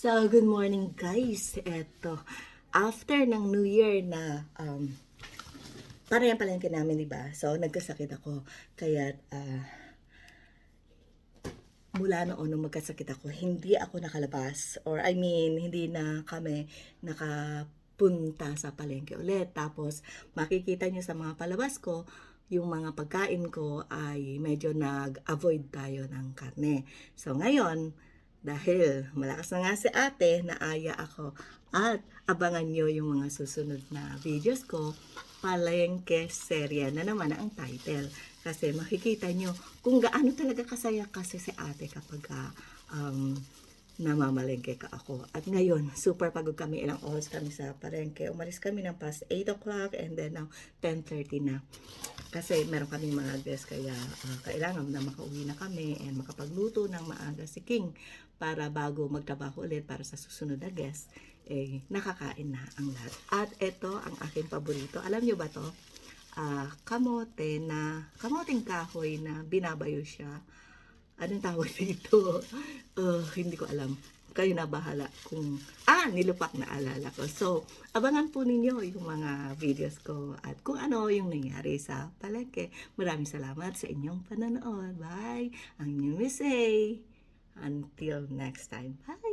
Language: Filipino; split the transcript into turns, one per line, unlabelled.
So, good morning guys. Eto, after ng New Year na para yan palengke namin, di ba? So, nagkasakit ako. Kaya, mula noon nung magkasakit ako, hindi ako nakalabas. Or I mean, hindi na kami nakapunta sa palengke ulit. Tapos, makikita nyo sa mga palabas ko, yung mga pagkain ko ay medyo nag-avoid tayo ng karne. So, ngayon, dahil malakas na nga si ate, naaya ako. At abangan nyo yung mga susunod na videos ko, palengke serya na naman ang title. Kasi makikita nyo kung gaano talaga kasaya kasi si ate kapag namamalengke ka ako. At ngayon, super pagod kami. Ilang oras kami sa palengke. Umalis kami ng past 8 o'clock and then now 10:30 na. Kasi meron kami mga guests kaya kailangan na makauwi na kami and makapagluto ng maaga si King para bago magtrabaho ulit para sa susunod na guest, nakakain na ang lahat. At ito ang aking paborito. Alam nyo ba to? Kamoteng kahoy na binabayo siya. Anong tawag dito? Hindi ko alam. Kayo na bahala kung nilupak na alala ko. So, abangan po ninyo yung mga videos ko at kung ano yung nangyari sa palengke. Maraming salamat sa inyong panonood. Bye! Ang inyong Miss A. Until next time. Bye!